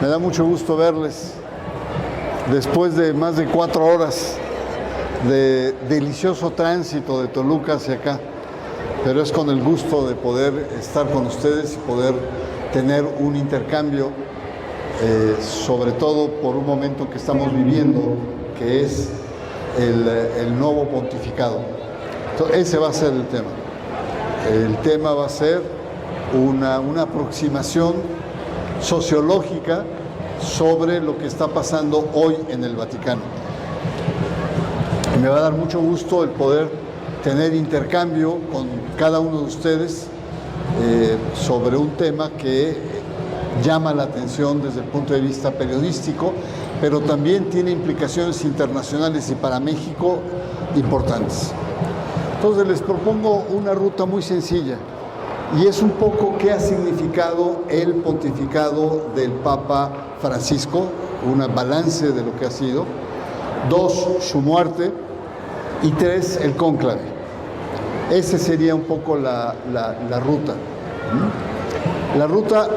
Me da mucho gusto verles después de más de 4 horas de delicioso tránsito de Toluca hacia acá, pero es con el gusto de poder estar con ustedes y poder tener un intercambio, sobre todo por un momento que estamos viviendo, que es el nuevo pontificado. Entonces, ese va a ser el tema. El tema va a ser una aproximación sociológica sobre lo que está pasando hoy en el Vaticano. Me va a dar mucho gusto el poder tener intercambio con cada uno de ustedes sobre un tema que llama la atención desde el punto de vista periodístico, pero también tiene implicaciones internacionales y para México importantes. Entonces les propongo una ruta muy sencilla y es un poco qué ha significado el pontificado del Papa Francisco, un balance de lo que ha sido, 2, su muerte, y 3, el cónclave. Esa sería un poco la ruta. La ruta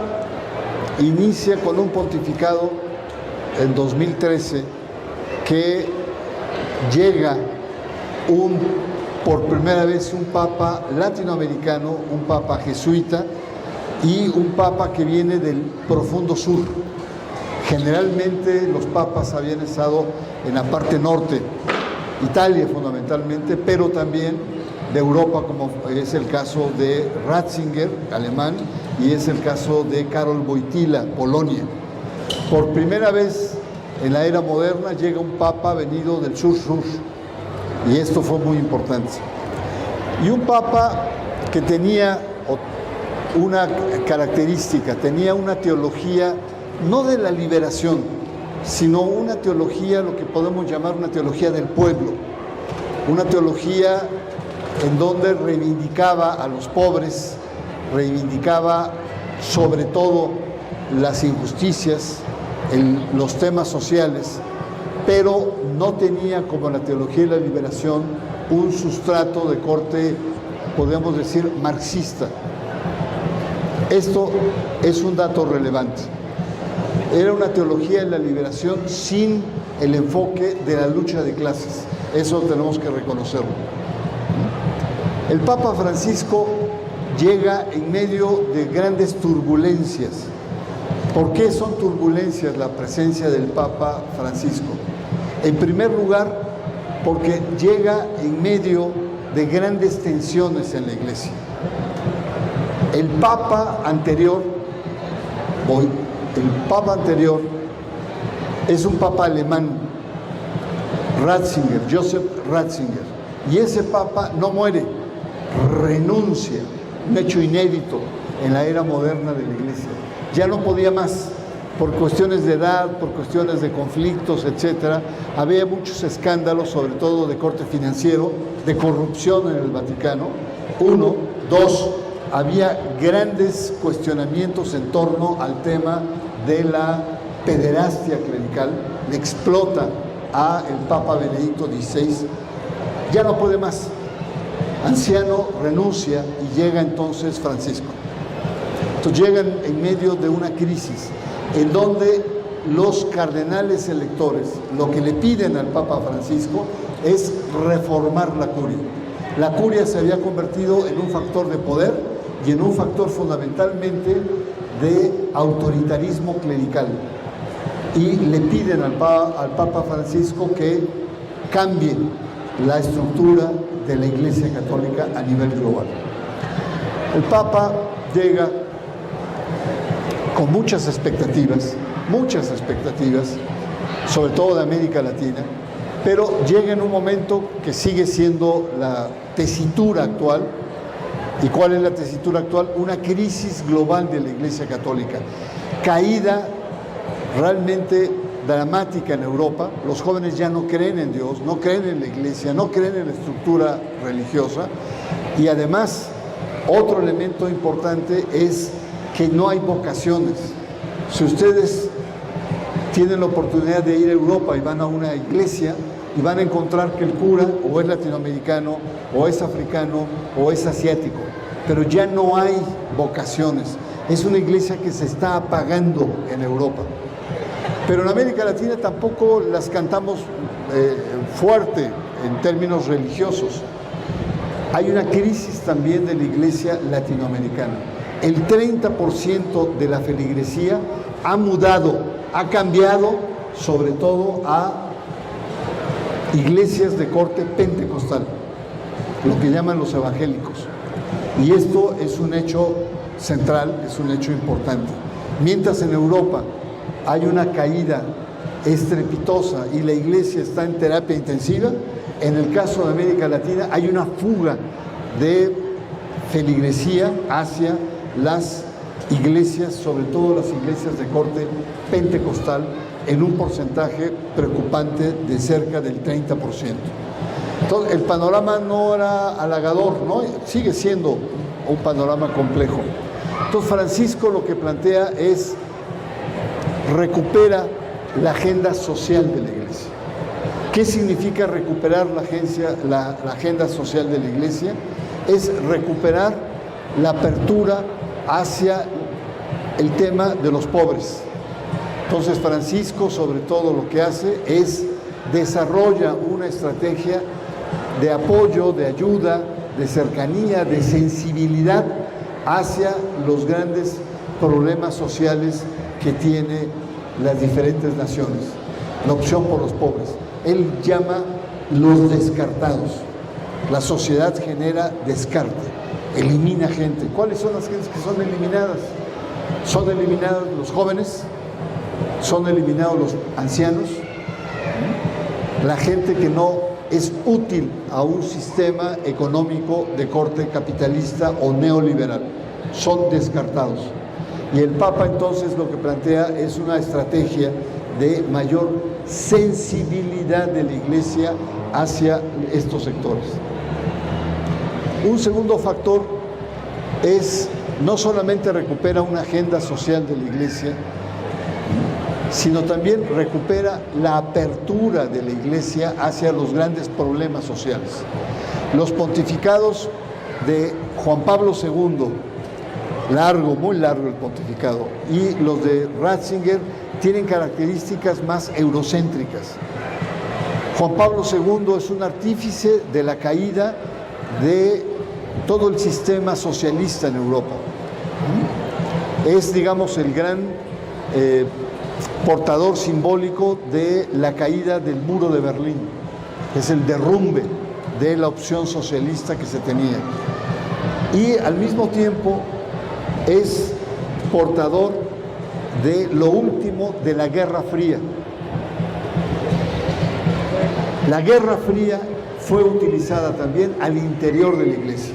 inicia con un pontificado en 2013 que llega por primera vez un papa latinoamericano, un papa jesuita y un papa que viene del profundo sur. Generalmente los papas habían estado en la parte norte, Italia fundamentalmente, pero también de Europa, como es el caso de Ratzinger, alemán, y es el caso de Karol Wojtyła, Polonia. Por primera vez en la era moderna llega un papa venido del sur-sur, y esto fue muy importante. Y un papa que tenía una característica, tenía una teología no de la liberación, sino una teología, lo que podemos llamar una teología del pueblo, una teología en donde reivindicaba a los pobres, reivindicaba sobre todo las injusticias, los temas sociales, pero no tenía, como la teología de la liberación, un sustrato de corte, podemos decir, marxista. Esto es un dato relevante. Era una teología de la liberación sin el enfoque de la lucha de clases. Eso tenemos que reconocerlo. El Papa Francisco llega en medio de grandes turbulencias. ¿Por qué son turbulencias la presencia del Papa Francisco? En primer lugar, porque llega en medio de grandes tensiones en la Iglesia. El Papa anterior es un Papa alemán, Ratzinger, Joseph Ratzinger, y ese Papa no muere, renuncia, un hecho inédito en la era moderna de la Iglesia. Ya no podía más, por cuestiones de edad, por cuestiones de conflictos, etc. Había muchos escándalos, sobre todo de corte financiero, de corrupción en el Vaticano. 1, 2, había grandes cuestionamientos en torno al tema de la pederastia clerical. Le explota a el Papa Benedicto XVI. Ya no puede más. Anciano, renuncia y llega entonces Francisco. Entonces llegan en medio de una crisis en donde los cardenales electores lo que le piden al Papa Francisco es reformar la curia. La curia se había convertido en un factor de poder y en un factor fundamentalmente de autoritarismo clerical. Y le piden al Papa Francisco que cambie la estructura de la Iglesia Católica a nivel global. El Papa llega con muchas expectativas, sobre todo de América Latina, pero llega en un momento que sigue siendo la tesitura actual. ¿Y cuál es la tesitura actual? Una crisis global de la Iglesia Católica, caída realmente dramática en Europa. Los jóvenes ya no creen en Dios, no creen en la Iglesia, no creen en la estructura religiosa, y además otro elemento importante es que no hay vocaciones. Si ustedes tienen la oportunidad de ir a Europa y van a una iglesia y van a encontrar que el cura o es latinoamericano, o es africano, o es asiático, pero ya no hay vocaciones. Es una iglesia que se está apagando en Europa. Pero en América Latina tampoco las cantamos fuerte en términos religiosos. Hay una crisis también de la iglesia latinoamericana. El 30% de la feligresía ha mudado, ha cambiado, sobre todo a iglesias de corte pentecostal, lo que llaman los evangélicos. Y esto es un hecho central, es un hecho importante. Mientras en Europa hay una caída estrepitosa y la iglesia está en terapia intensiva, en el caso de América Latina hay una fuga de feligresía hacia las iglesias, sobre todo las iglesias de corte pentecostal, en un porcentaje preocupante de cerca del 30%. Entonces, el panorama no era halagador, ¿no? Sigue siendo un panorama complejo. Entonces, Francisco lo que plantea es recupera la agenda social de la iglesia. ¿Qué significa recuperar la agenda social de la iglesia? Es recuperar la apertura hacia el tema de los pobres. Entonces Francisco, sobre todo, lo que hace es desarrolla una estrategia de apoyo, de ayuda, de cercanía, de sensibilidad hacia los grandes problemas sociales que tiene las diferentes naciones. La opción por los pobres. Él llama los descartados. La sociedad genera descarte, elimina gente. ¿Cuáles son las gentes que son eliminadas? Son eliminados los jóvenes, son eliminados los ancianos, la gente que no es útil a un sistema económico de corte capitalista o neoliberal. Son descartados. Y el Papa entonces lo que plantea es una estrategia de mayor sensibilidad de la Iglesia hacia estos sectores. Un segundo factor es no solamente recupera una agenda social de la Iglesia, sino también recupera la apertura de la Iglesia hacia los grandes problemas sociales. Los pontificados de Juan Pablo II, largo, muy largo el pontificado, y los de Ratzinger tienen características más eurocéntricas. Juan Pablo II es un artífice de la caída de todo el sistema socialista en Europa. Es, digamos, el gran portador simbólico de la caída del muro de Berlín. Es el derrumbe de la opción socialista que se tenía. Y al mismo tiempo es portador de lo último de la Guerra Fría. La Guerra Fría fue utilizada también al interior de la Iglesia.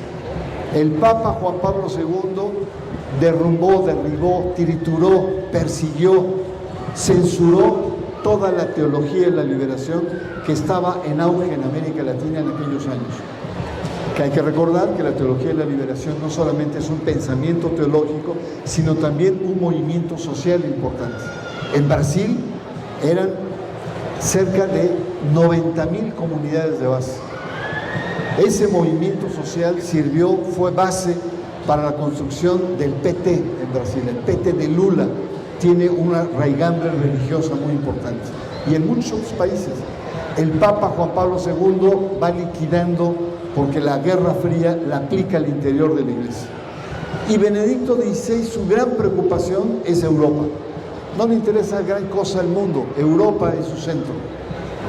El Papa Juan Pablo II derrumbó, derribó, trituró, persiguió, censuró toda la teología de la liberación que estaba en auge en América Latina en aquellos años. Que hay que recordar que la teología de la liberación no solamente es un pensamiento teológico, sino también un movimiento social importante. En Brasil eran cerca de 90.000 comunidades de base. Ese movimiento social fue base para la construcción del PT en Brasil. El PT de Lula tiene una raigambre religiosa muy importante. Y en muchos otros países. El Papa Juan Pablo II va liquidando, porque la Guerra Fría la aplica al interior de la Iglesia. Y Benedicto XVI, su gran preocupación es Europa. No le interesa gran cosa al mundo, Europa es su centro,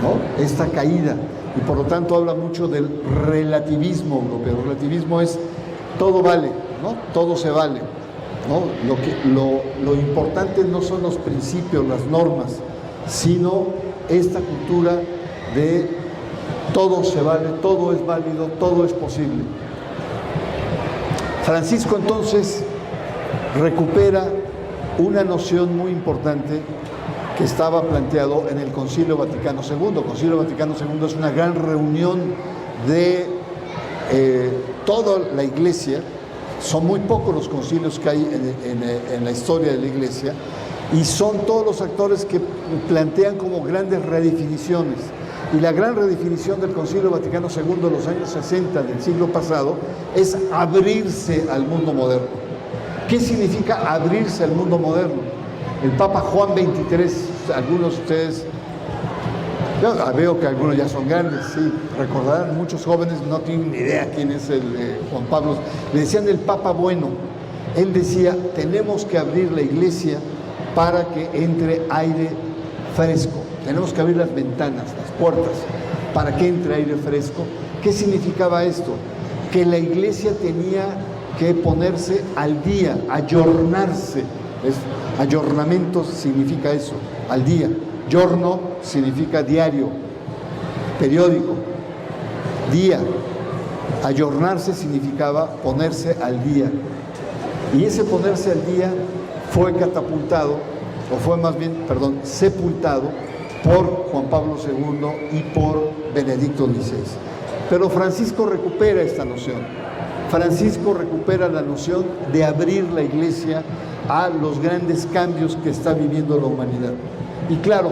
¿no? Esta caída. Y por lo tanto habla mucho del relativismo europeo. El relativismo es todo vale, ¿no? Todo se vale, ¿no? Lo importante no son los principios, las normas, sino esta cultura de todo se vale, todo es válido, todo es posible. Francisco entonces recupera una noción muy importante que estaba planteado en el Concilio Vaticano II. El Concilio Vaticano II es una gran reunión de toda la Iglesia. Son muy pocos los concilios que hay en la historia de la Iglesia, y son todos los actores que plantean como grandes redefiniciones. Y la gran redefinición del Concilio Vaticano II de los años 60 del siglo pasado es abrirse al mundo moderno. ¿Qué significa abrirse al mundo moderno? El Papa Juan XXIII, algunos de ustedes, veo que algunos ya son grandes, sí, recordarán, muchos jóvenes no tienen ni idea quién es el Juan Pablo. Le decían el Papa Bueno. Él decía, tenemos que abrir la iglesia para que entre aire fresco. Tenemos que abrir las ventanas, las puertas, para que entre aire fresco. ¿Qué significaba esto? Que la iglesia tenía que ponerse al día, ayornarse. Ayornamiento significa eso, al día. Giorno significa diario, periódico, día. Ayornarse significaba ponerse al día. Y ese ponerse al día fue catapultado, o fue más bien, sepultado por Juan Pablo II y por Benedicto XVI. Pero Francisco recupera esta noción. Francisco recupera la noción de abrir la iglesia a los grandes cambios que está viviendo la humanidad. Y claro,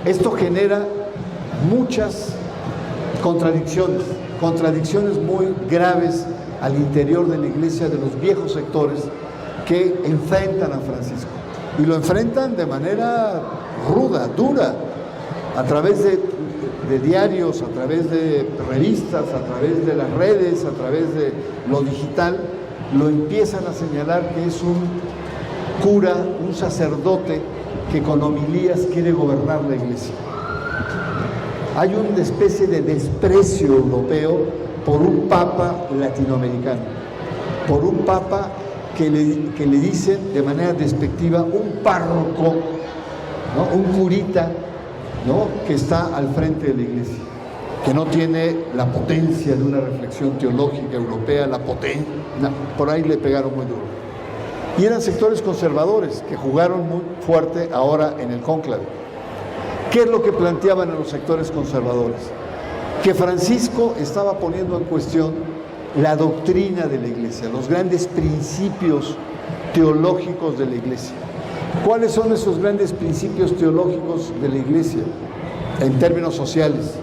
esto genera muchas contradicciones muy graves al interior de la iglesia, de los viejos sectores que enfrentan a Francisco. Y lo enfrentan de manera ruda, dura, a través de diarios, a través de revistas, a través de las redes, a través de lo digital, lo empiezan a señalar que es un cura, un sacerdote que con homilías quiere gobernar la iglesia. Hay una especie de desprecio europeo por un papa latinoamericano, por un papa que le dicen de manera despectiva un párroco, ¿no? Un curita, ¿no? Que está al frente de la iglesia, que no tiene la potencia de una reflexión teológica europea, por ahí le pegaron muy duro. Y eran sectores conservadores que jugaron muy fuerte ahora en el cónclave. ¿Qué es lo que planteaban en los sectores conservadores? Que Francisco estaba poniendo en cuestión la doctrina de la iglesia, los grandes principios teológicos de la iglesia. ¿Cuáles son esos grandes principios teológicos de la iglesia en términos sociales?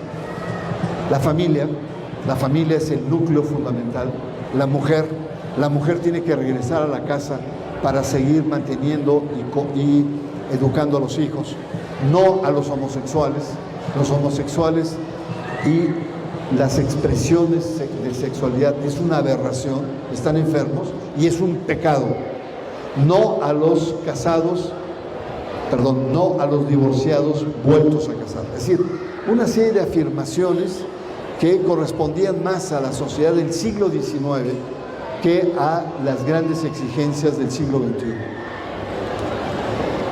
La familia es el núcleo fundamental. La mujer tiene que regresar a la casa para seguir manteniendo y educando a los hijos, no a los homosexuales. Los homosexuales y las expresiones de sexualidad es una aberración, están enfermos y es un pecado. No a los divorciados vueltos a casar. Es decir, una serie de afirmaciones que correspondían más a la sociedad del siglo XIX que a las grandes exigencias del siglo XXI.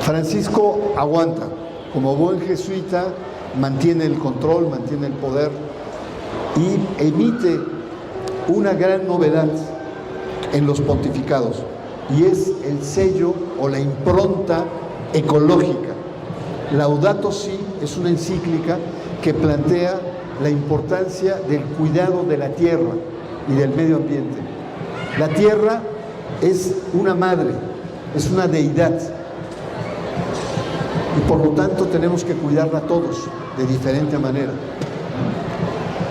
Francisco aguanta, como buen jesuita, mantiene el control, mantiene el poder y emite una gran novedad en los pontificados, y es el sello o la impronta ecológica. Laudato Si es una encíclica que plantea la importancia del cuidado de la tierra y del medio ambiente. La tierra es una madre, es una deidad, y por lo tanto tenemos que cuidarla todos de diferente manera.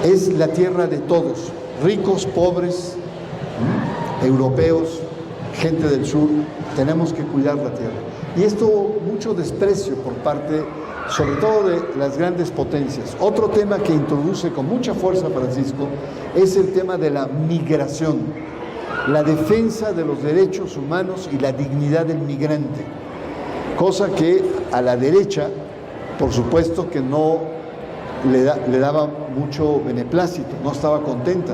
Es la tierra de todos, ricos, pobres, europeos, gente del sur, tenemos que cuidar la tierra. Y esto mucho desprecio por parte, sobre todo de las grandes potencias. Otro tema que introduce con mucha fuerza Francisco es el tema de la migración, la defensa de los derechos humanos y la dignidad del migrante, cosa que a la derecha, por supuesto que no le daba mucho beneplácito, no estaba contenta,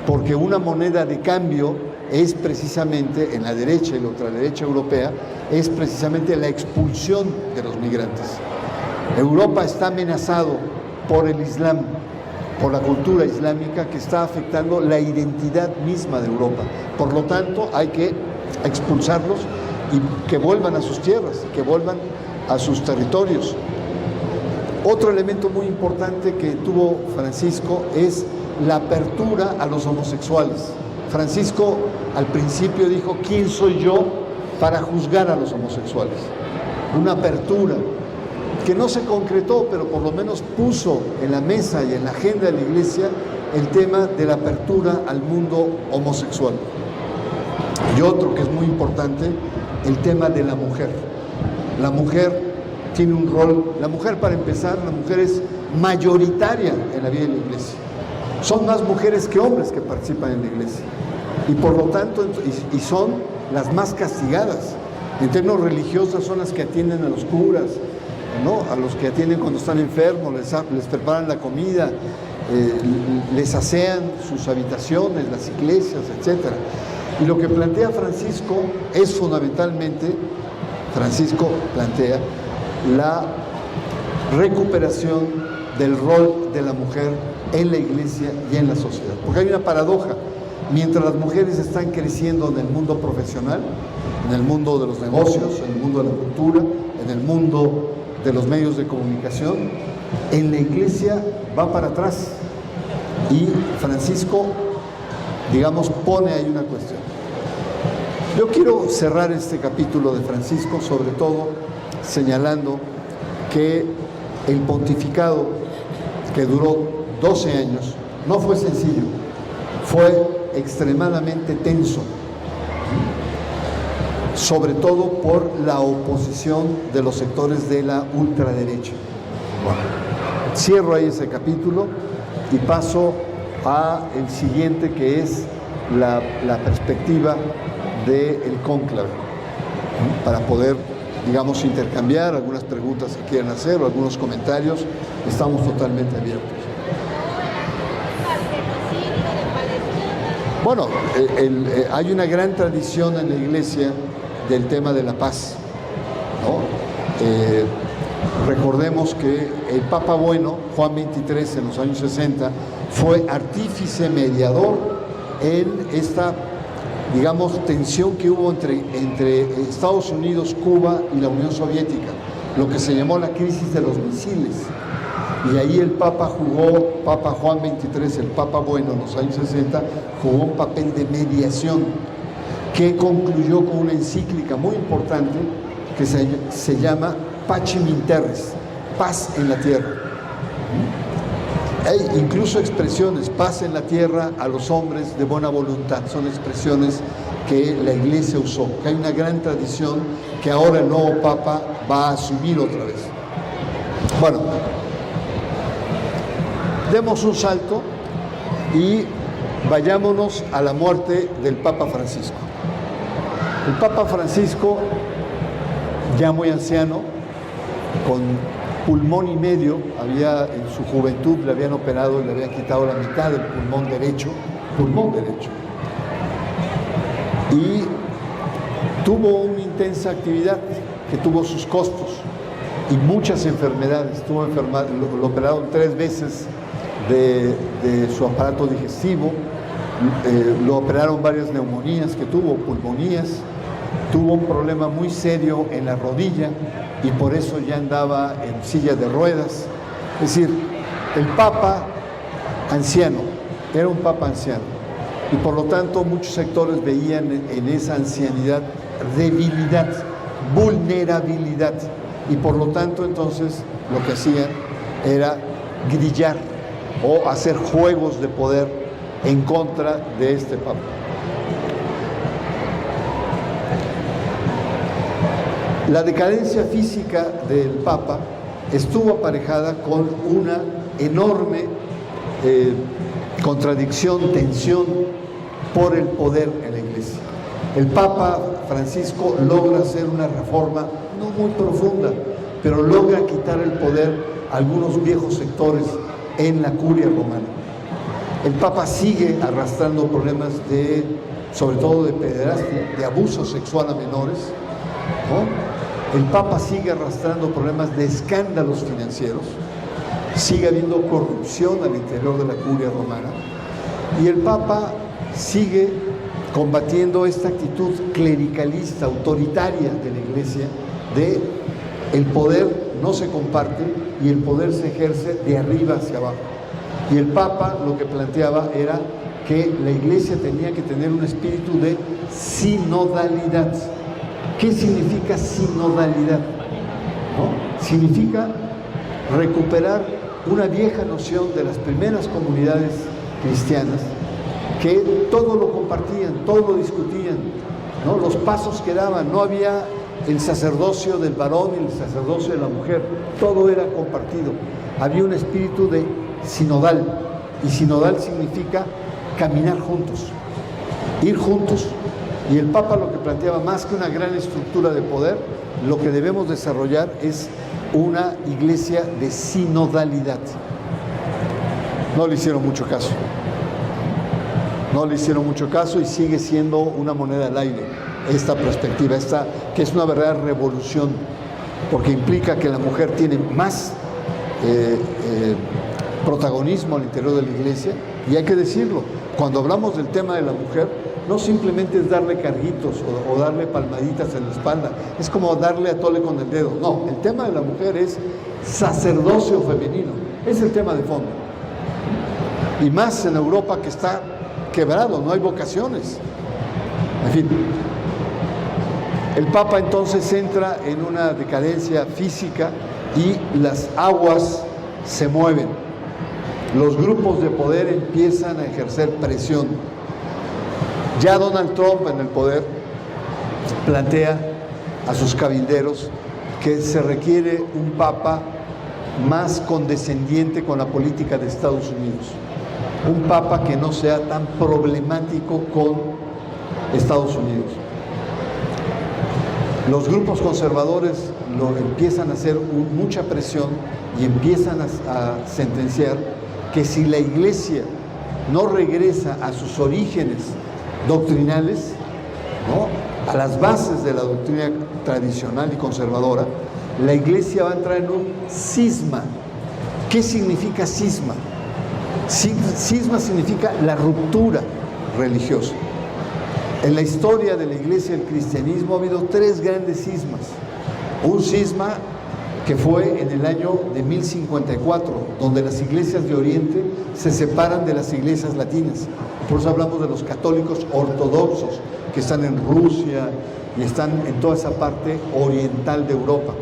porque una moneda de cambio es precisamente, en la derecha y la ultraderecha europea, es precisamente la expulsión de los migrantes. Europa está amenazado por el Islam, por la cultura islámica que está afectando la identidad misma de Europa. Por lo tanto, hay que expulsarlos y que vuelvan a sus tierras, que vuelvan a sus territorios. Otro elemento muy importante que tuvo Francisco es la apertura a los homosexuales. Francisco al principio dijo, ¿quién soy yo para juzgar a los homosexuales? Una apertura que no se concretó, pero por lo menos puso en la mesa y en la agenda de la iglesia el tema de la apertura al mundo homosexual. Y otro que es muy importante, el tema de la mujer. la mujer tiene un rol, la mujer, para empezar, la mujer es mayoritaria en la vida de la iglesia. Son más mujeres que hombres que participan en la iglesia. Y por lo tanto, y son las más castigadas. En términos religiosos son las que atienden a los curas, ¿no? A los que atienden cuando están enfermos, les preparan la comida, les asean sus habitaciones, las iglesias, etc. Y lo que plantea Francisco es fundamentalmente, Francisco plantea la recuperación del rol de la mujer en la iglesia y en la sociedad. Porque hay una paradoja: mientras las mujeres están creciendo en el mundo profesional, en el mundo de los negocios, en el mundo de la cultura, en el mundo de los medios de comunicación, en la iglesia va para atrás. Y Francisco, digamos, pone ahí una cuestión. Yo quiero cerrar este capítulo de Francisco, sobre todo señalando que el pontificado, que duró 12 años, no fue sencillo, fue extremadamente tenso, sobre todo por la oposición de los sectores de la ultraderecha. Bueno, cierro ahí ese capítulo y paso a el siguiente, que es la perspectiva del cónclave, para poder, digamos, intercambiar algunas preguntas que quieran hacer o algunos comentarios. Estamos totalmente abiertos. Bueno, hay una gran tradición en la iglesia del tema de la paz, ¿no? Recordemos que el Papa Bueno, Juan XXIII, en los años 60, fue artífice mediador en esta, digamos, tensión que hubo entre Estados Unidos, Cuba y la Unión Soviética, lo que se llamó la crisis de los misiles. Y ahí el Papa Juan XXIII, el Papa Bueno, en los años 60, jugó un papel de mediación que concluyó con una encíclica muy importante que se llama Pacem in Terris, paz en la tierra. Hay incluso expresiones, paz en la tierra a los hombres de buena voluntad, son expresiones que la iglesia usó, que hay una gran tradición que ahora el nuevo Papa va a asumir otra vez. Bueno, demos un salto y vayámonos a la muerte del Papa Francisco. El Papa Francisco, ya muy anciano, con pulmón y medio, en su juventud le habían operado y le habían quitado la mitad del pulmón derecho, y tuvo una intensa actividad que tuvo sus costos y muchas enfermedades. Lo operaron 3 veces de su aparato digestivo, lo operaron varias neumonías que tuvo, pulmonías, tuvo un problema muy serio en la rodilla y por eso ya andaba en silla de ruedas. Es decir, el Papa anciano, era un Papa anciano, y por lo tanto muchos sectores veían en esa ancianidad debilidad, vulnerabilidad, y por lo tanto entonces lo que hacían era grillar o hacer juegos de poder en contra de este Papa. La decadencia física del Papa estuvo aparejada con una enorme contradicción, tensión por el poder en la iglesia. El Papa Francisco logra hacer una reforma no muy profunda, pero logra quitar el poder a algunos viejos sectores en la curia romana. El Papa sigue arrastrando problemas sobre todo de pederastia, de abuso sexual a menores, ¿no? El Papa sigue arrastrando problemas de escándalos financieros, sigue habiendo corrupción al interior de la curia romana, y el Papa sigue combatiendo esta actitud clericalista, autoritaria de la iglesia, de el poder no se comparte y el poder se ejerce de arriba hacia abajo. Y el Papa lo que planteaba era que la iglesia tenía que tener un espíritu de sinodalidad. ¿Qué significa sinodalidad? ¿No? Significa recuperar una vieja noción de las primeras comunidades cristianas, que todo lo compartían, todo lo discutían, ¿no? Los pasos que daban, no había el sacerdocio del varón y el sacerdocio de la mujer, todo era compartido. Había un espíritu de sinodal, y sinodal significa caminar juntos, ir juntos. Y el Papa lo que planteaba, más que una gran estructura de poder, lo que debemos desarrollar es una iglesia de sinodalidad. No le hicieron mucho caso. No le hicieron mucho caso y sigue siendo una moneda al aire esta perspectiva, esta que es una verdadera revolución, porque implica que la mujer tiene más protagonismo al interior de la iglesia. Y hay que decirlo, cuando hablamos del tema de la mujer, no simplemente es darle carguitos o darle palmaditas en la espalda, es como darle a tole con el dedo. No, el tema de la mujer es sacerdocio femenino, es el tema de fondo. Y más en Europa, que está quebrado, no hay vocaciones. En fin, el Papa entonces entra en una decadencia física y las aguas se mueven. Los grupos de poder empiezan a ejercer presión. Ya Donald Trump en el poder plantea a sus cabilderos que se requiere un Papa más condescendiente con la política de Estados Unidos. Un Papa que no sea tan problemático con Estados Unidos. Los grupos conservadores lo empiezan a hacer mucha presión y empiezan a sentenciar que si la Iglesia no regresa a sus orígenes doctrinales, ¿no?, a las bases de la doctrina tradicional y conservadora, la Iglesia va a entrar en un cisma. ¿Qué significa cisma? Cisma significa la ruptura religiosa. En la historia de la Iglesia y el cristianismo ha habido tres grandes cismas. Un cisma que fue en el año de 1054, donde las iglesias de Oriente se separan de las iglesias latinas. Por eso hablamos de los católicos ortodoxos, que están en Rusia y están en toda esa parte oriental de Europa.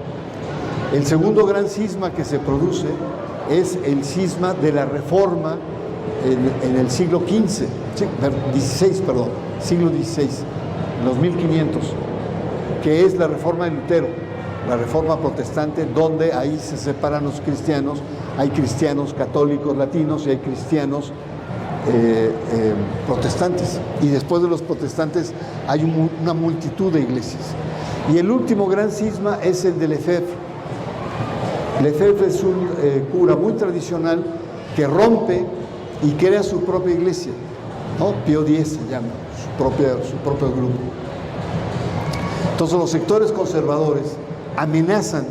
El segundo gran cisma que se produce es el cisma de la Reforma en el siglo XVI, siglo XVI, en los 1500, que es la Reforma de Lutero, la Reforma protestante, donde ahí se separan los cristianos. Hay cristianos católicos latinos y hay cristianos protestantes. Y después de los protestantes hay una multitud de iglesias. Y el último gran cisma es el de Lefebvre. Lefebvre es un cura muy tradicional que rompe y crea su propia iglesia, ¿no? Pío X se llama, su propio grupo. Entonces los sectores conservadores amenazan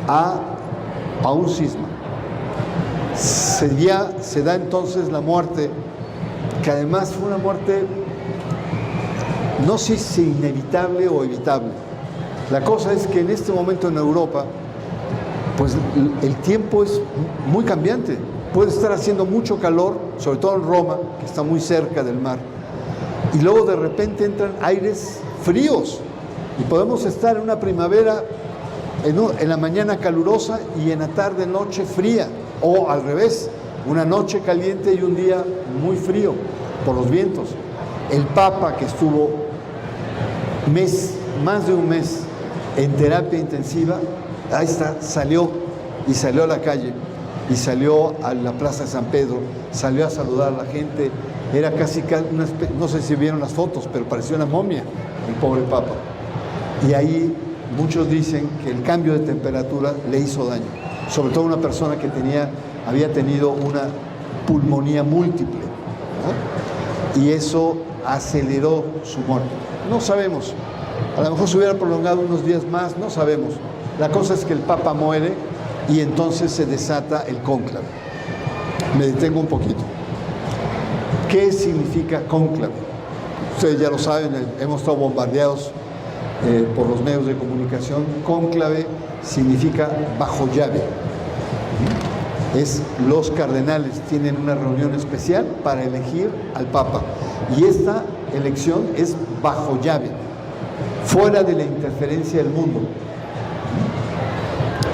a un cisma. Se da entonces la muerte, que además fue una muerte, no sé si inevitable o evitable. La cosa es que en este momento en Europa, pues el tiempo es muy cambiante. Puede estar haciendo mucho calor, sobre todo en Roma, que está muy cerca del mar, y luego de repente entran aires fríos, y podemos estar en una primavera en la mañana calurosa y en la tarde, noche fría, o al revés, una noche caliente y un día muy frío por los vientos. El Papa, que estuvo más de un mes en terapia intensiva, ahí está, salió a la calle y salió a la Plaza de San Pedro, salió a saludar a la gente. Era casi no sé si vieron las fotos, pero parecía una momia el pobre Papa. Y ahí muchos dicen que el cambio de temperatura le hizo daño, sobre todo a una persona que había tenido una pulmonía múltiple, ¿no? Y eso aceleró su muerte. No sabemos, a lo mejor se hubiera prolongado unos días más, no sabemos. La cosa es que el Papa muere y entonces se desata el cónclave. Me detengo un poquito. ¿Qué significa cónclave? Ustedes ya lo saben, hemos estado bombardeados por los medios de comunicación. Cónclave significa bajo llave. Los cardenales tienen una reunión especial para elegir al Papa, y esta elección es bajo llave, fuera de la interferencia del mundo.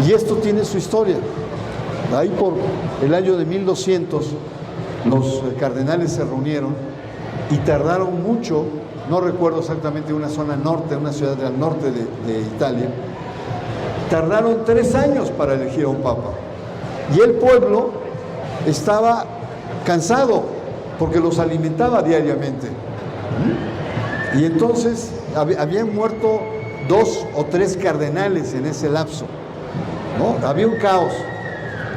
Y esto tiene su historia. Ahí por el año de 1200 los cardenales se reunieron y tardaron mucho no recuerdo exactamente, una zona norte, una ciudad del norte de Italia, tardaron 3 años para elegir a un papa. Y el pueblo estaba cansado porque los alimentaba diariamente. Y entonces habían muerto 2 o 3 cardenales en ese lapso, ¿no? Había un caos.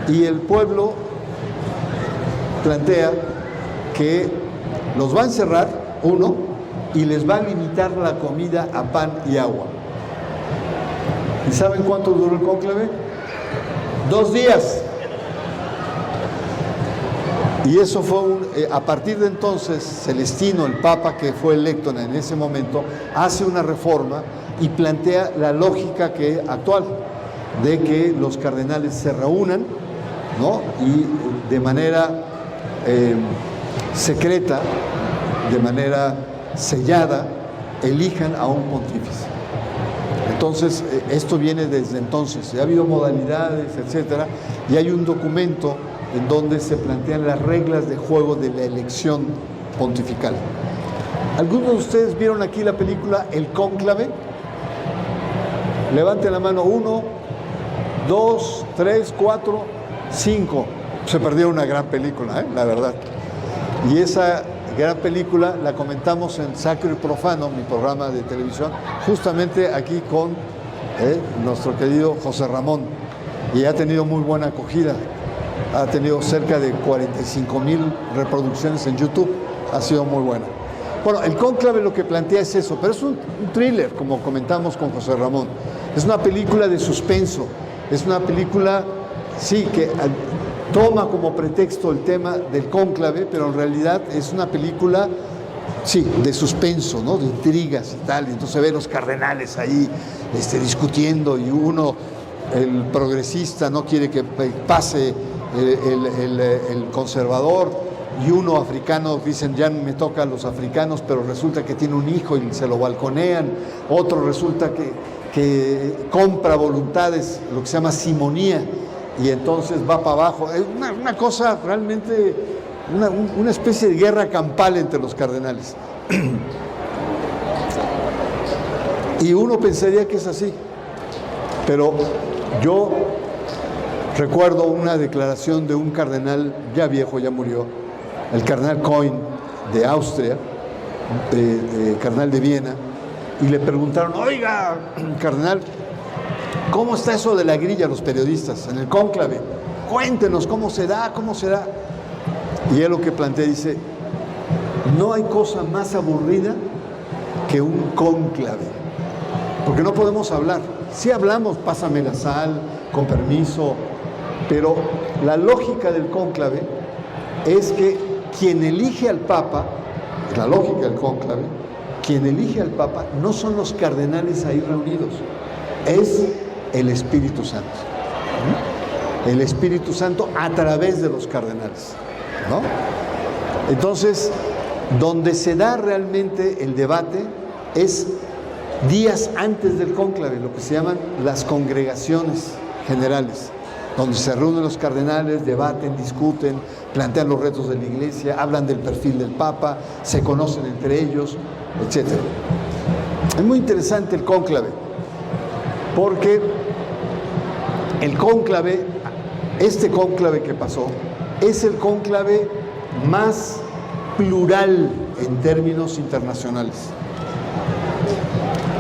Y el pueblo plantea que los va a encerrar, uno, y les va a limitar la comida a pan y agua. ¿Y saben cuánto duró el cónclave? 2 días. Y eso fue a partir de entonces, Celestino, el papa que fue electo en ese momento, hace una reforma y plantea la lógica actual de que los cardenales se reúnan, ¿no? Y de manera secreta, de manera sellada, elijan a un pontífice. Entonces, esto viene desde entonces. Ya ha habido modalidades, etcétera, y hay un documento en donde se plantean las reglas de juego de la elección pontifical. ¿Algunos de ustedes vieron aquí la película El Cónclave? Levanten la mano. 1, 2, 3, 4, 5. Se perdió una gran película, la verdad. Y esa gran película la comentamos en Sacro y Profano, mi programa de televisión, justamente aquí con nuestro querido José Ramón. Y ha tenido muy buena acogida. Ha tenido cerca de 45,000 reproducciones en YouTube. Ha sido muy buena. Bueno, El Cónclave lo que plantea es eso, pero es un thriller, como comentamos con José Ramón. Es una película de suspenso. Es una película, sí, que toma como pretexto el tema del cónclave, pero en realidad es una película, sí, de suspenso, ¿no? De intrigas y tal. Y entonces se ve los cardenales ahí discutiendo, y uno, el progresista, no quiere que pase el conservador, y uno africano, dicen ya me toca a los africanos, pero resulta que tiene un hijo y se lo balconean. Otro resulta que compra voluntades, lo que se llama simonía, y entonces va para abajo. Es una cosa realmente, una especie de guerra campal entre los cardenales. Y uno pensaría que es así, pero yo recuerdo una declaración de un cardenal ya viejo, ya murió, el cardenal Coin de Austria, cardenal de Viena, y le preguntaron: oiga, cardenal, ¿cómo está eso de la grilla, los periodistas, en el cónclave? Cuéntenos cómo se da. Y él lo que plantea, dice: no hay cosa más aburrida que un cónclave, porque no podemos hablar. Sí hablamos, pásame la sal, con permiso, pero la lógica del cónclave es que quien elige al Papa, la lógica del cónclave, quien elige al Papa no son los cardenales ahí reunidos, es el Espíritu Santo. El Espíritu Santo a través de los cardenales, ¿no? Entonces, donde se da realmente el debate es días antes del cónclave, lo que se llaman las congregaciones generales, donde se reúnen los cardenales, debaten, discuten, plantean los retos de la Iglesia, hablan del perfil del Papa, se conocen entre ellos, etc. Es muy interesante el cónclave, porque el cónclave, este cónclave que pasó, es el cónclave más plural en términos internacionales.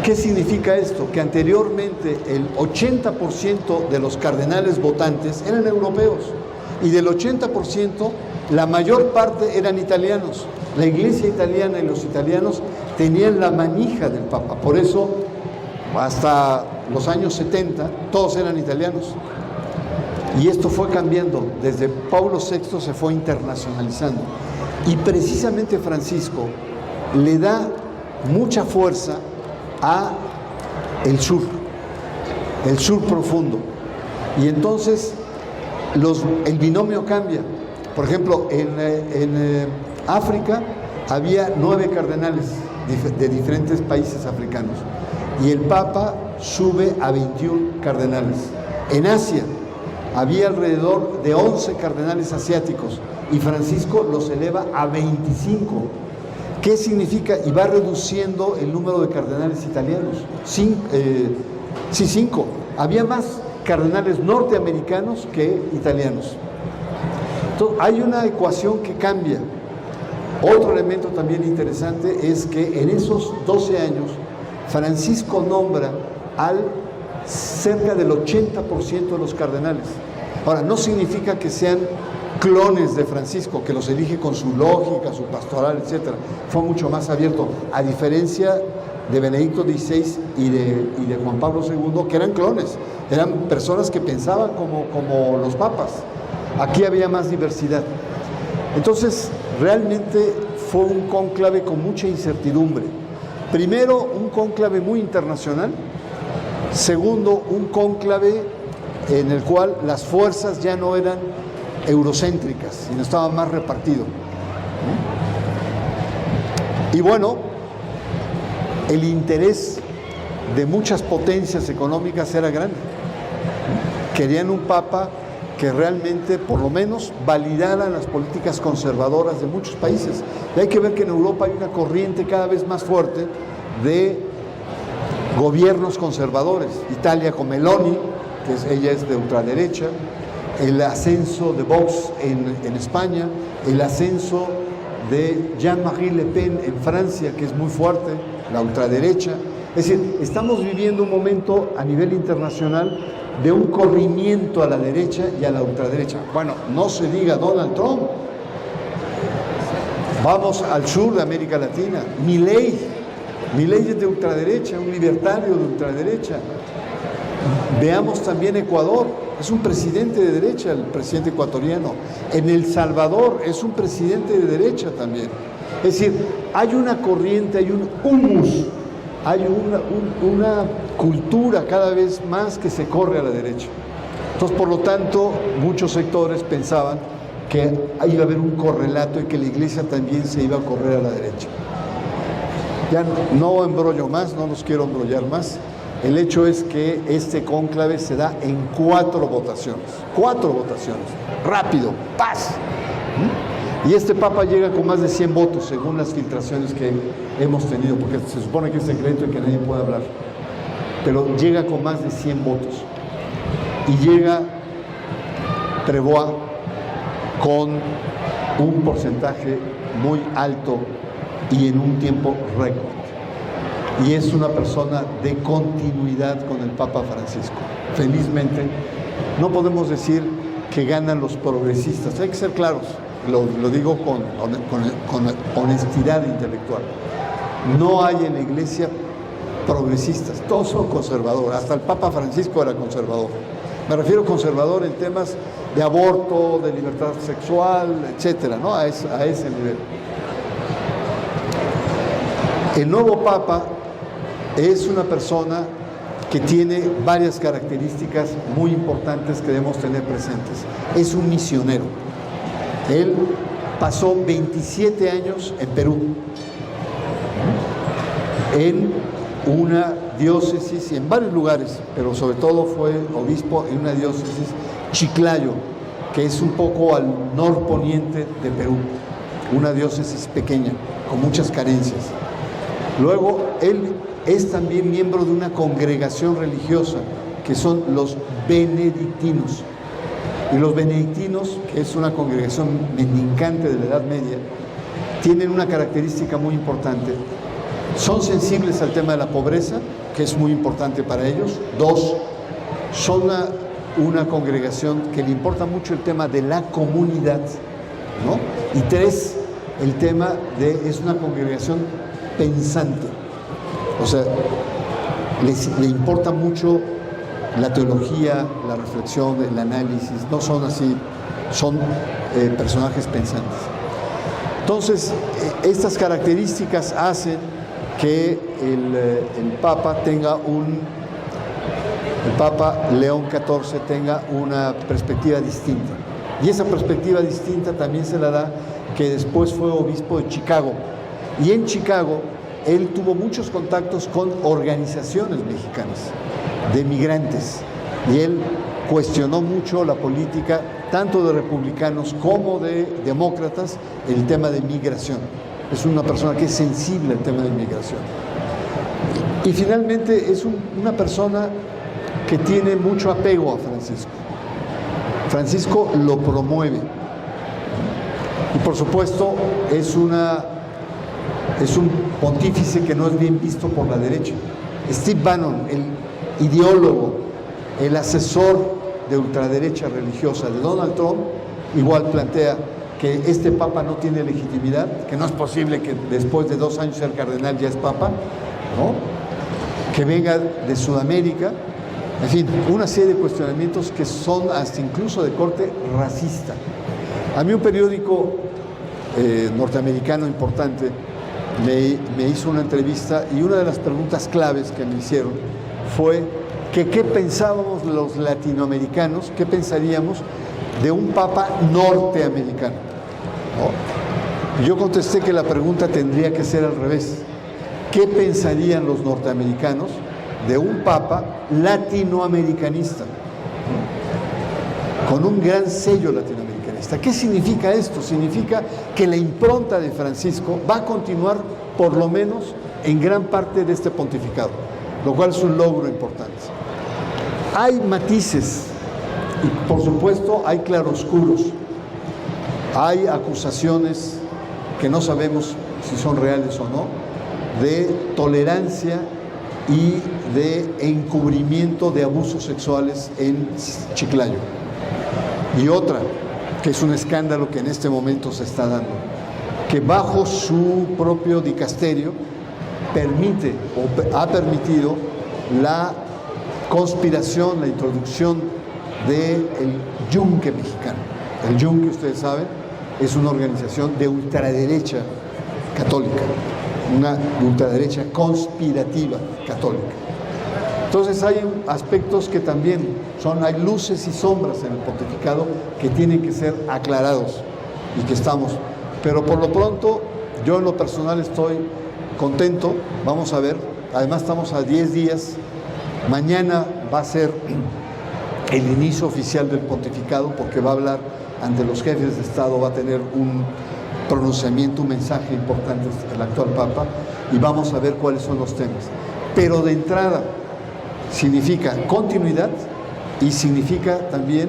¿Qué significa esto? Que anteriormente el 80% de los cardenales votantes eran europeos, y del 80% la mayor parte eran italianos. La Iglesia italiana y los italianos tenían la manija del Papa, por eso hasta los años 70 todos eran italianos. Y esto fue cambiando, desde Pablo VI se fue internacionalizando, y precisamente Francisco le da mucha fuerza a el sur profundo, y entonces el binomio cambia. Por ejemplo, en África había 9 cardenales de diferentes países africanos, y el Papa sube a 21 cardenales. En Asia había alrededor de 11 cardenales asiáticos, y Francisco los eleva a 25. ¿Qué significa? Y va reduciendo el número de cardenales italianos. 5. Había más cardenales norteamericanos que italianos. Entonces, hay una ecuación que cambia. Otro elemento también interesante es que en esos 12 años, Francisco nombra al cerca del 80% de los cardenales. Ahora, no significa que sean clones de Francisco, que los elige con su lógica, su pastoral, etc. Fue mucho más abierto, a diferencia de Benedicto XVI y de Juan Pablo II, que eran clones, eran personas que pensaban como los papas. Aquí había más diversidad. Entonces, realmente fue un cónclave con mucha incertidumbre. Primero, un cónclave muy internacional. Segundo, un cónclave en el cual las fuerzas ya no eran eurocéntricas, sino estaban más repartido. Y bueno, el interés de muchas potencias económicas era grande. Querían un papa que realmente, por lo menos, validara las políticas conservadoras de muchos países. Y hay que ver que en Europa hay una corriente cada vez más fuerte de gobiernos conservadores. Italia con Meloni, ella es de ultraderecha, el ascenso de Vox en España, el ascenso de Jean-Marie Le Pen en Francia, que es muy fuerte, la ultraderecha. Es decir, estamos viviendo un momento a nivel internacional de un corrimiento a la derecha y a la ultraderecha. Bueno, no se diga Donald Trump. Vamos al sur de América Latina. Milei es de ultraderecha, un libertario de ultraderecha. Veamos también Ecuador, es un presidente de derecha, el presidente ecuatoriano. En El Salvador es un presidente de derecha también. Es decir, hay una corriente, hay un humus, hay una cultura cada vez más que se corre a la derecha. Entonces, por lo tanto, muchos sectores pensaban que iba a haber un correlato y que la Iglesia también se iba a correr a la derecha. Ya no embrollo más, no los quiero embrollar más. El hecho es que este cónclave se da en 4 votaciones. 4 votaciones. Rápido, paz. Y este papa llega con más de 100 votos, según las filtraciones que hemos tenido, porque se supone que es secreto y que nadie puede hablar. Pero llega con más de 100 votos. Y llega Prévost con un porcentaje muy alto y en un tiempo récord. Y es una persona de continuidad con el Papa Francisco. Felizmente, no podemos decir que ganan los progresistas. Hay que ser claros, lo digo con honestidad intelectual. No hay en la Iglesia progresistas, todos son conservadores. Hasta el Papa Francisco era conservador. Me refiero conservador en temas de aborto, de libertad sexual, etcétera, ¿no? A ese nivel. El nuevo Papa es una persona que tiene varias características muy importantes que debemos tener presentes. Es un misionero. Él pasó 27 años en Perú, en una diócesis y en varios lugares, pero sobre todo fue obispo en una diócesis, Chiclayo, que es un poco al norponiente de Perú, una diócesis pequeña, con muchas carencias. Luego, él es también miembro de una congregación religiosa, que son los benedictinos. Y los benedictinos, que es una congregación mendicante de la Edad Media, tienen una característica muy importante. Son sensibles al tema de la pobreza, que es muy importante para ellos. 2, son una congregación que le importa mucho el tema de la comunidad, ¿no? Y 3, el tema es una congregación pensante. O sea, le importa mucho la teología, la reflexión, el análisis. No son así, son personajes pensantes. Entonces, estas características hacen que el Papa el Papa León XIV tenga una perspectiva distinta. Y esa perspectiva distinta también se la da que después fue obispo de Chicago. Y en Chicago él tuvo muchos contactos con organizaciones mexicanas de migrantes. Y él cuestionó mucho la política, tanto de republicanos como de demócratas, el tema de migración. es una persona que es sensible al tema de inmigración. Y finalmente es una persona que tiene mucho apego a Francisco. Francisco lo promueve. Y por supuesto es un pontífice que no es bien visto por la derecha. Steve Bannon, el ideólogo, el asesor de ultraderecha religiosa de Donald Trump, igual plantea que este papa no tiene legitimidad, que no es posible que después de 2 años ser cardenal ya es papa, ¿no? Que venga de Sudamérica, en fin, una serie de cuestionamientos que son hasta incluso de corte racista. A mí un periódico norteamericano importante me hizo una entrevista y una de las preguntas claves que me hicieron fue que qué pensábamos los latinoamericanos, qué pensaríamos de un papa norteamericano, ¿no? Yo contesté que la pregunta tendría que ser al revés. ¿Qué pensarían los norteamericanos de un papa latinoamericanista, con un gran sello latinoamericanista? ¿Qué significa esto? Significa que la impronta de Francisco va a continuar por lo menos en gran parte de este pontificado, lo cual es un logro importante. Hay matices y por supuesto hay claroscuros, hay acusaciones que no sabemos si son reales o no, de tolerancia y de encubrimiento de abusos sexuales en Chiclayo. Y otra, que es un escándalo que en este momento se está dando, que bajo su propio dicasterio permite o ha permitido la conspiración, la introducción del Yunque mexicano. El Yunque, ustedes saben, es una organización de ultraderecha católica, una ultraderecha conspirativa católica. Entonces hay aspectos que también hay luces y sombras en el pontificado que tienen que ser aclarados y que estamos. Pero por lo pronto, yo en lo personal estoy contento, vamos a ver, además estamos a 10 días, mañana va a ser el inicio oficial del pontificado porque va a hablar ante los jefes de Estado, va a tener un pronunciamiento, un mensaje importante el actual Papa y vamos a ver cuáles son los temas. Pero de entrada significa continuidad y significa también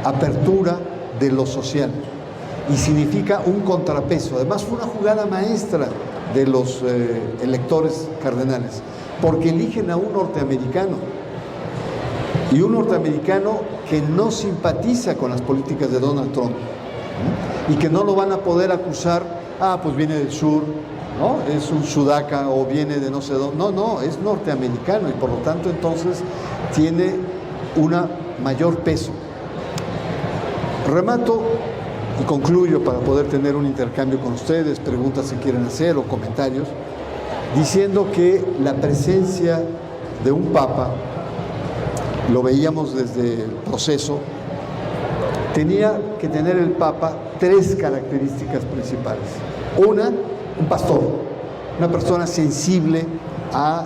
apertura de lo social y significa un contrapeso. Además fue una jugada maestra de los electores cardenales porque eligen a un norteamericano y un norteamericano que no simpatiza con las políticas de Donald Trump y que no lo van a poder acusar, pues viene del sur, ¿no? Es un sudaca o viene de no sé dónde. No, es norteamericano y por lo tanto entonces tiene un mayor peso. Remato y concluyo para poder tener un intercambio con ustedes, preguntas si quieren hacer o comentarios, diciendo que la presencia de un papa, lo veíamos desde el proceso, tenía que tener el Papa 3 características principales. Una, un pastor, una persona sensible a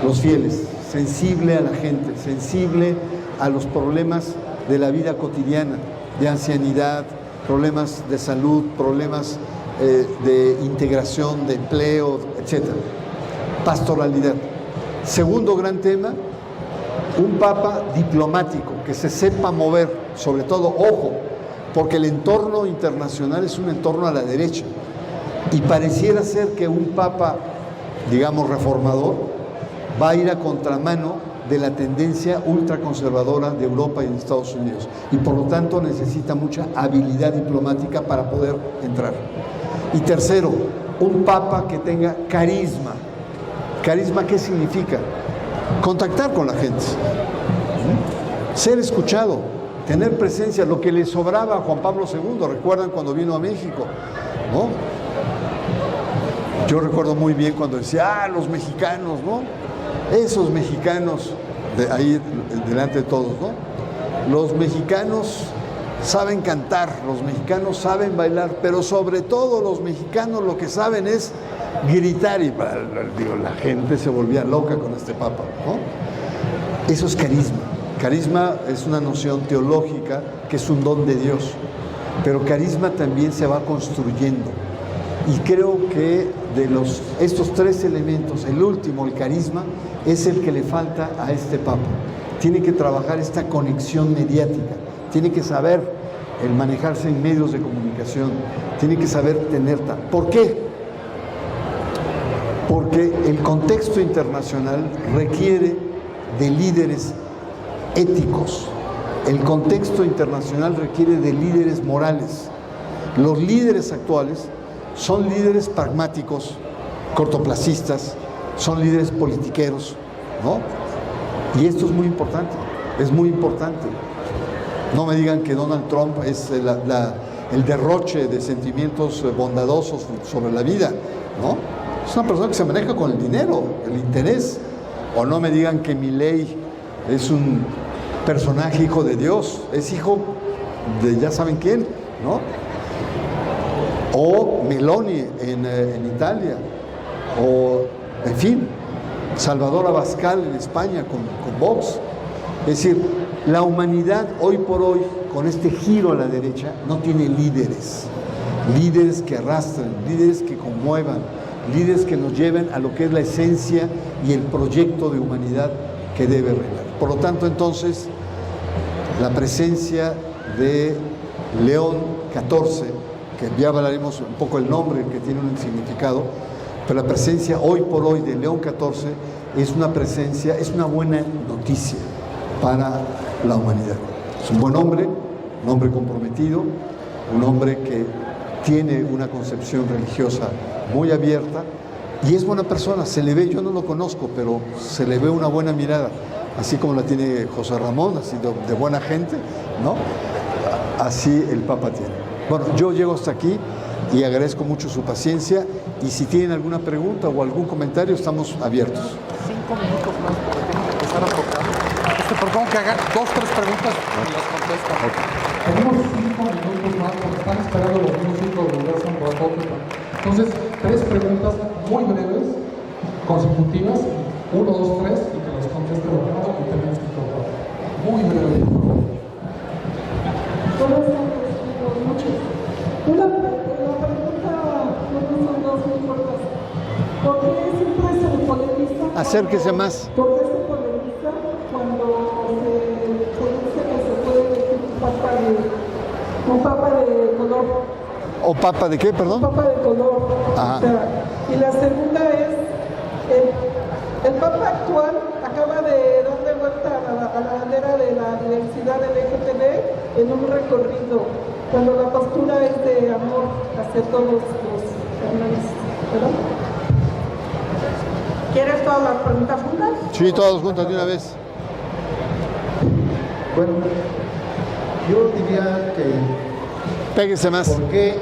los fieles, sensible a la gente, sensible a los problemas de la vida cotidiana, de ancianidad, problemas de salud, problemas de integración, de empleo, etc. Pastoralidad. Segundo gran tema, un papa diplomático, que se sepa mover, sobre todo, ojo, porque el entorno internacional es un entorno a la derecha y pareciera ser que un papa, digamos, reformador, va a ir a contramano de la tendencia ultraconservadora de Europa y de Estados Unidos y por lo tanto necesita mucha habilidad diplomática para poder entrar. Y tercero, un papa que tenga carisma. ¿Carisma qué significa? Contactar con la gente, ser escuchado, tener presencia, lo que le sobraba a Juan Pablo II, recuerdan cuando vino a México, ¿no? Yo recuerdo muy bien cuando decía, los mexicanos, ¿no? Esos mexicanos, ahí delante de todos, ¿no? Los mexicanos saben cantar, los mexicanos saben bailar, pero sobre todo los mexicanos lo que saben es gritar y la gente se volvía loca con este papa, ¿no? Eso es carisma. Carisma es una noción teológica que es un don de Dios, pero carisma también se va construyendo Y creo que de estos tres elementos, el último, el carisma, es el que le falta a este Papa. Tiene que trabajar esta conexión mediática, tiene que saber el manejarse en medios de comunicación, tiene que saber tener tal. ¿Por qué? Porque el contexto internacional requiere de líderes éticos. El contexto internacional requiere de líderes morales. Los líderes actuales son líderes pragmáticos, cortoplacistas, son líderes politiqueros, ¿no? Y esto es muy importante, es muy importante. No me digan que Donald Trump es el derroche de sentimientos bondadosos sobre la vida, ¿no? Es una persona que se maneja con el dinero, el interés. O no me digan que Milei es un personaje hijo de Dios, es hijo de ya saben quién, ¿no? O Meloni en Italia, o en fin, Salvador Abascal en España con Vox. Es decir, la humanidad hoy por hoy, con este giro a la derecha, no tiene líderes, líderes que arrastren, líderes que conmuevan, líderes que nos lleven a lo que es la esencia y el proyecto de humanidad que debe reinar. Por lo tanto, entonces, la presencia de León XIV, que ya hablaremos un poco el nombre, que tiene un significado, pero la presencia hoy por hoy de León XIV es una presencia, es una buena noticia para la humanidad. Es un buen hombre, un hombre comprometido, un hombre que tiene una concepción religiosa muy abierta y es buena persona, se le ve, yo no lo conozco, pero se le ve una buena mirada, así como la tiene José Ramón, así de buena gente, ¿no? Así el Papa tiene. Bueno, yo llego hasta aquí y agradezco mucho su paciencia y si tienen alguna pregunta o algún comentario, estamos abiertos. 5 minutos más porque tengo que empezar a tocar. Propongo que hagan 2 o 3 preguntas y las contestan. Okay. Tenemos 5 minutos más porque están esperando los músicos de Versa un ratote. Entonces, 3 preguntas muy breves, consecutivas, 1, 2, 3, y que las conteste Bernardo y tenemos que cortar. Muy breve. Buenas tardes, muchas. La pregunta no son dos muy cortas. ¿Por qué siempre se polemiza? Acérquese más. ¿Por qué se polemiza cuando se dice que se puede elegir un papa de color? ¿O papa de qué, perdón? Un papa de color. Ajá. O sea, y la segunda es, el papa actual acaba de darle vuelta a la bandera de la diversidad LGTB en un recorrido, cuando la postura es de amor hacia todos los hermanos. ¿Verdad? ¿Quieres todas las preguntas juntas? Sí, todos juntos de una vez. Bueno, yo diría que Péguese más. ¿por qué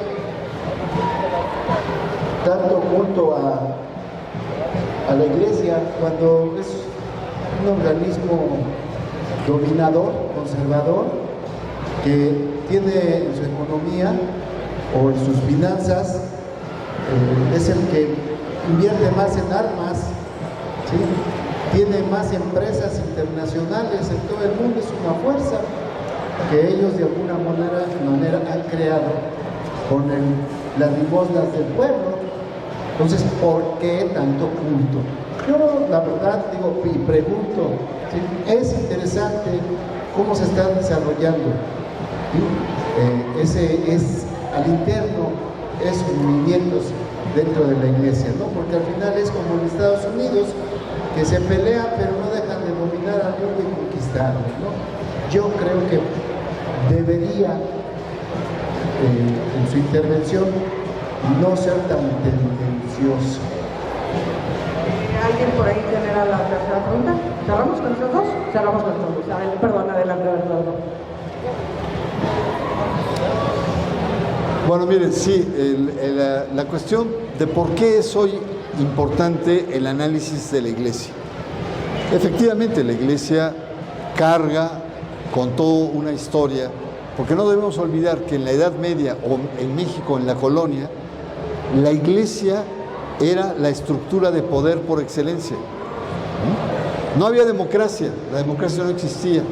tanto culto a la iglesia cuando es un organismo dominador, conservador, que tiene en su economía o en sus finanzas, es el que invierte más en armas, ¿sí? Tiene más empresas internacionales en todo el mundo, es una fuerza que ellos de alguna manera han creado con las limosnas del pueblo. Entonces, ¿por qué tanto culto? Yo la verdad digo y pregunto, ¿sí? Es interesante cómo se están desarrollando, ¿sí? Ese es al interno, esos movimientos dentro de la iglesia, ¿no? Porque al final es como en Estados Unidos, que se pelean pero no dejan de dominar al mundo y conquistarlo, ¿no? Yo creo que debería en su intervención no ser tan tendencioso. ¿Alguien por ahí genera la tercera pregunta? ¿Cerramos con estos dos? Cerramos con estos dos. Perdón, adelante, Bernardo. Bueno, miren, sí, la cuestión de por qué es hoy importante el análisis de la iglesia. Efectivamente, la iglesia carga con toda una historia, porque no debemos olvidar que en la Edad Media o en México, en la colonia, la iglesia era la estructura de poder por excelencia. No había democracia, la democracia no existía.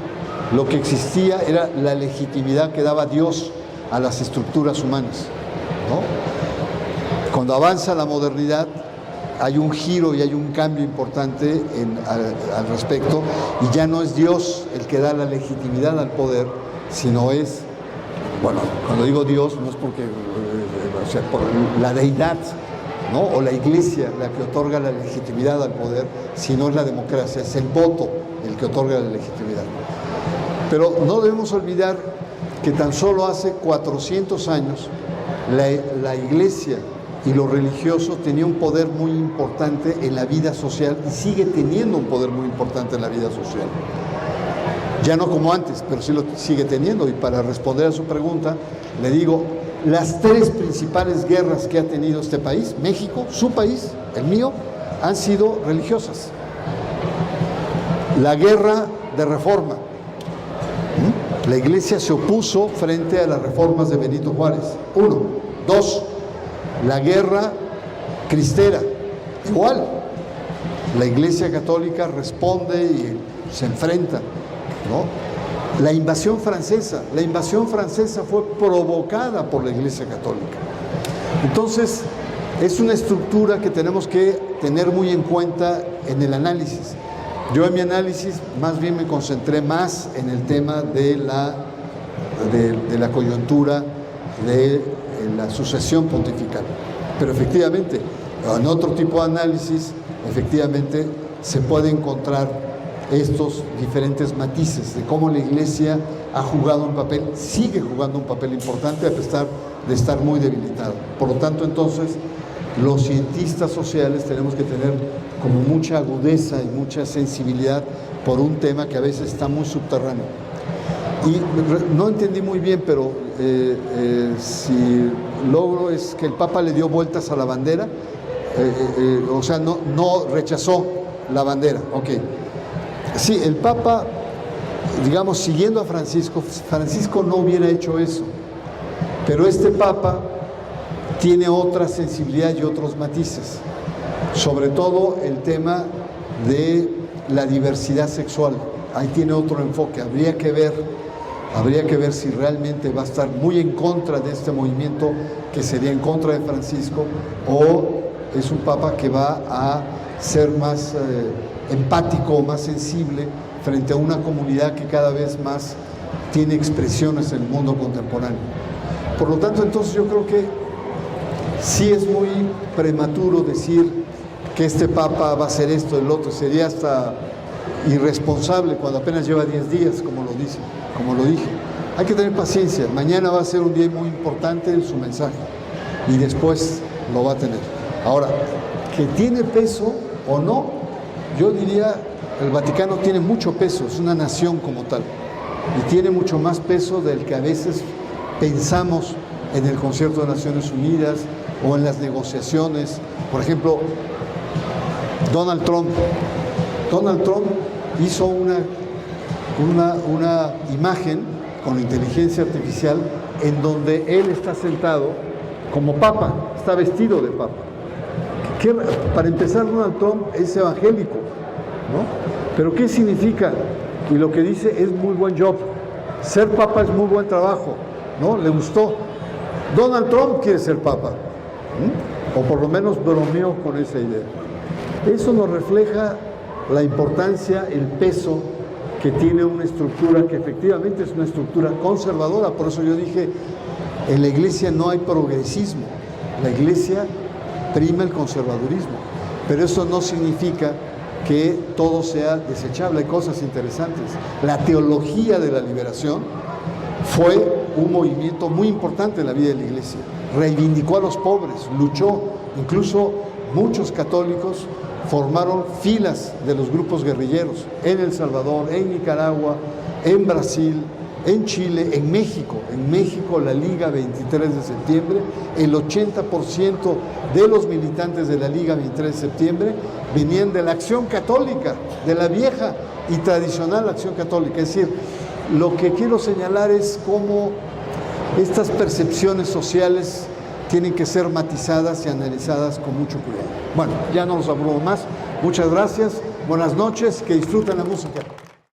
Lo que existía era la legitimidad que daba Dios a las estructuras humanas, ¿no? Cuando avanza la modernidad, hay un giro y hay un cambio importante al respecto, y ya no es Dios el que da la legitimidad al poder, sino es, bueno, cuando digo Dios no es porque, o sea, por la deidad, ¿no? O la iglesia la que otorga la legitimidad al poder, sino es la democracia, es el voto el que otorga la legitimidad. Pero no debemos olvidar que tan solo hace 400 años la iglesia y lo religioso tenía un poder muy importante en la vida social y sigue teniendo un poder muy importante en la vida social. Ya no como antes, pero sí lo sigue teniendo. Y para responder a su pregunta, le digo, las 3 principales guerras que ha tenido este país, México, su país, el mío, han sido religiosas. La guerra de reforma. La iglesia se opuso frente a las reformas de Benito Juárez. 1. 2. La guerra cristera, igual. La Iglesia Católica responde y se enfrenta, ¿no? La invasión francesa fue provocada por la Iglesia Católica. Entonces, es una estructura que tenemos que tener muy en cuenta en el análisis. Yo en mi análisis más bien me concentré más en el tema de la coyuntura de la sucesión pontifical. Pero efectivamente, en otro tipo de análisis, efectivamente se puede encontrar estos diferentes matices de cómo la Iglesia ha jugado un papel, sigue jugando un papel importante a pesar de estar muy debilitada. Por lo tanto, entonces, los cientistas sociales tenemos que tener como mucha agudeza y mucha sensibilidad por un tema que a veces está muy subterráneo. Y no entendí muy bien, pero si logro es que el Papa le dio vueltas a la bandera, o sea, no rechazó la bandera, ok. Sí, el Papa, digamos, siguiendo a Francisco no hubiera hecho eso, pero este Papa tiene otra sensibilidad y otros matices, sobre todo el tema de la diversidad sexual. Ahí tiene otro enfoque, habría que ver si realmente va a estar muy en contra de este movimiento que sería en contra de Francisco, o es un papa que va a ser más empático, más sensible frente a una comunidad que cada vez más tiene expresiones en el mundo contemporáneo. Por lo tanto, entonces yo creo que sí es muy prematuro decir que este papa va a hacer esto, el otro, sería hasta irresponsable cuando apenas lleva 10 días, como lo dije. Hay que tener paciencia, mañana va a ser un día muy importante en su mensaje y después lo va a tener. Ahora, que tiene peso o no, yo diría, el Vaticano tiene mucho peso, es una nación como tal, y tiene mucho más peso del que a veces pensamos en el Concierto de Naciones Unidas o en las negociaciones. Por ejemplo, Donald Trump hizo una imagen con inteligencia artificial en donde él está sentado como papa, está vestido de papa. Para empezar, Donald Trump es evangélico, ¿no? Pero ¿qué significa? Y lo que dice es muy buen job. Ser papa es muy buen trabajo, ¿no? Le gustó. Donald Trump quiere ser papa, o por lo menos bromeó con esa idea. Eso nos refleja la importancia, el peso que tiene una estructura que efectivamente es una estructura conservadora. Por eso yo dije, en la Iglesia no hay progresismo, la Iglesia prima el conservadurismo, pero eso no significa que todo sea desechable, hay cosas interesantes. La teología de la liberación fue un movimiento muy importante en la vida de la Iglesia, reivindicó a los pobres, luchó, incluso muchos católicos formaron filas de los grupos guerrilleros en El Salvador, en Nicaragua, en Brasil, en Chile, en México. En México, la Liga 23 de septiembre, el 80% de los militantes de la Liga 23 de septiembre venían de la Acción Católica, de la vieja y tradicional Acción Católica. Es decir, lo que quiero señalar es cómo estas percepciones sociales tienen que ser matizadas y analizadas con mucho cuidado. Bueno, ya no los abrumo más. Muchas gracias, buenas noches, que disfruten la música.